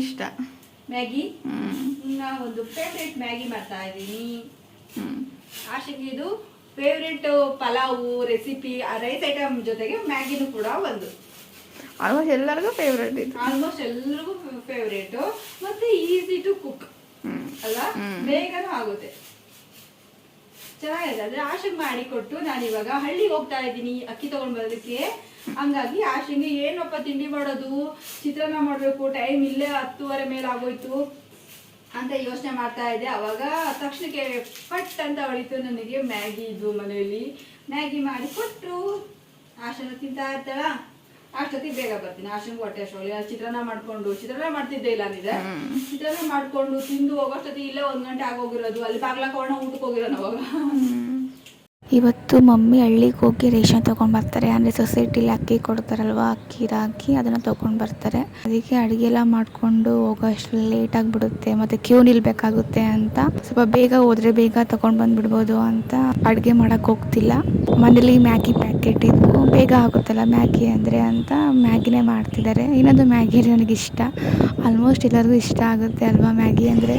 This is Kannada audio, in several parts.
ಇಷ್ಟ. ಮ್ಯಾಗಿ ನಾ ಒಂದು ಫೇವ್ರೇಟ್ ಮ್ಯಾಗಿ ಮಾಡ್ತಾ ಇದ್ದೀನಿ. ಆಶೆಗೆ ಇದು favourite pulao recipe rice item ಜೊತೆಗೆ ಮ್ಯಾಗಿನೂ ಕೂಡ ಒಂದು ಆಲ್ಮೋಸ್ಟ್ ಎಲ್ಲರಿಗೂ ಫೇವ್ರೇಟ್ ಇದು. ಆಲ್ಮೋಸ್ಟ್ ಎಲ್ಲರಿಗೂ ಫೇವ್ರೇಟ್ ಮತ್ತೆ ಈಸಿ ಟು ಕುಕ್ ಅಲ್ಲ, ಬೇಗನೂ ಆಗುತ್ತೆ, ಚೆನ್ನಾಗಿದೆ. ಅಂದ್ರೆ ಆಶೆಗೆ ಮಾಡಿ ಕೊಟ್ಟು ನಾನು ಇವಾಗ ಹಳ್ಳಿಗೆ ಹೋಗ್ತಾ ಇದ್ದೀನಿ ಅಕ್ಕಿ ತಗೊಂಡ್ ಬರೋದಕ್ಕೆ. ಹಂಗಾಗಿ ಆಶೆಗೆ ಏನಪ್ಪ ತಿಂಡಿ ಮಾಡೋದು, ಚಿತ್ರಾನ್ನ ಮಾಡ್ಬೇಕು, ಟೈಮ್ ಇಲ್ಲೇ 10:30 ಮೇಲೆ ಆಗೋಯ್ತು ಅಂತ ಯೋಚನೆ ಮಾಡ್ತಾ ಇದ್ದೆ. ಅವಾಗ ತಕ್ಷಣಕ್ಕೆ ಪಟ್ ಅಂತ ಹೊಳಿತು ನನಗೆ ಮ್ಯಾಗಿ ಇದ್ವು ಮನೆಯಲ್ಲಿ. ಮ್ಯಾಗಿ ಮಾಡಿ ಕೊಟ್ಟರು, ಆಶೆನ ತಿಂತಾ ಇರ್ತಾಳ. ಅಷ್ಟೊತ್ತಿಗೆ ಬೇಗ ಬರ್ತೀನಿ, ಆಶೆಂಗೆ ಹೊಟ್ಟೆ ಅಷ್ಟೊಳಿ ಚಿತ್ರಾನ್ನ ಮಾಡ್ತಿದ್ದೆ ಇಲ್ಲ ಅಂದಿದೆ. ಚಿತ್ರಾನ್ನ ಮಾಡ್ಕೊಂಡು ತಿಂದು ಹೋಗೋಷ್ಟೊತ್ತಿಗೆ ಇಲ್ಲೇ 1 ಗಂಟೆ ಆಗೋಗಿರೋದು. ಅಲ್ಲಿ ಬಾಗ್ಲಾಕೋಣ ಊಟಕ್ಕೆ ಹೋಗಿರೋಣ ಅವಾಗ. ಇವತ್ತು ಮಮ್ಮಿ ಹಳ್ಳಿಗೆ ಹೋಗಿ ರೇಷನ್ ತೊಗೊಂಡು ಬರ್ತಾರೆ. ಅಂದರೆ ಸೊಸೈಟಿಲಿ ಅಕ್ಕಿ ಕೊಡ್ತಾರಲ್ವ, ಅಕ್ಕಿ ರಾಕಿ ಅದನ್ನು ತೊಗೊಂಡು ಬರ್ತಾರೆ. ಅದಕ್ಕೆ ಅಡುಗೆ ಎಲ್ಲ ಮಾಡಿಕೊಂಡು ಹೋಗೋ ಅಷ್ಟು ಲೇಟ್ ಆಗಿಬಿಡುತ್ತೆ, ಮತ್ತು ಕ್ಯೂ ನಿಲ್ಬೇಕಾಗುತ್ತೆ ಅಂತ ಸ್ವಲ್ಪ ಬೇಗ ಹೋದರೆ ಬೇಗ ತೊಗೊಂಡು ಬಂದುಬಿಡ್ಬೋದು ಅಂತ ಅಡುಗೆ ಮಾಡೋಕ್ಕೆ ಹೋಗ್ತಿಲ್ಲ. ಮನೇಲಿ ಮ್ಯಾಗಿ ಪ್ಯಾಕೆಟ್ ಇದ್ವು, ಬೇಗ ಆಗುತ್ತಲ್ಲ ಮ್ಯಾಗಿ ಅಂದರೆ ಅಂತ ಮ್ಯಾಗಿನೇ ಮಾಡ್ತಿದ್ದಾರೆ. ಇನ್ನೊಂದು ಮ್ಯಾಗಿ ನನಗಿಷ್ಟ, ಆಲ್ಮೋಸ್ಟ್ ಎಲ್ಲರಿಗೂ ಇಷ್ಟ ಆಗುತ್ತೆ ಅಲ್ವಾ ಮ್ಯಾಗಿ ಅಂದರೆ.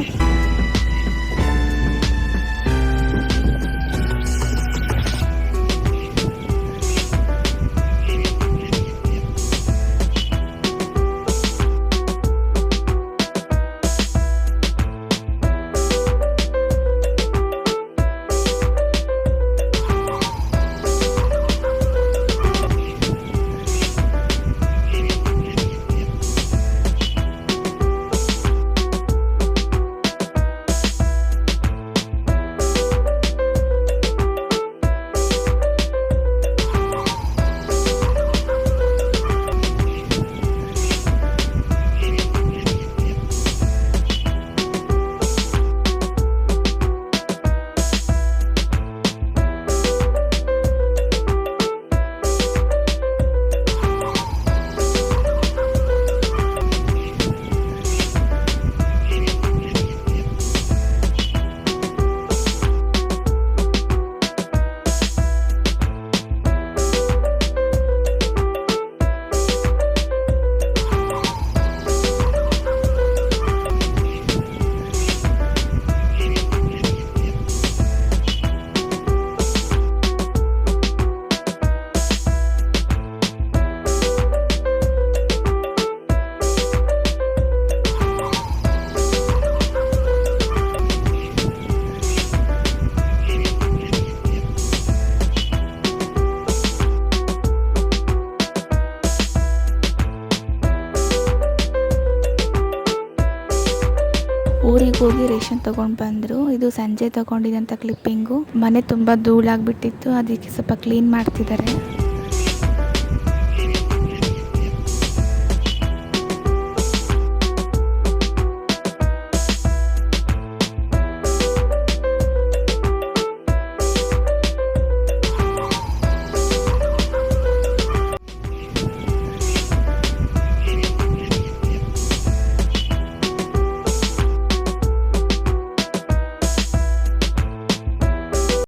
ಊರಿಗೆ ಹೋಗಿ ರೇಷನ್ ತೊಗೊಂಡು ಬಂದರು. ಇದು ಸಂಜೆ ತೊಗೊಂಡಿದ್ದಂಥ ಕ್ಲಿಪ್ಪಿಂಗು. ಮನೆ ತುಂಬ ಧೂಳಾಗಿಬಿಟ್ಟಿತ್ತು, ಅದಕ್ಕೆ ಸ್ವಲ್ಪ ಕ್ಲೀನ್ ಮಾಡ್ತಿದ್ದಾರೆ.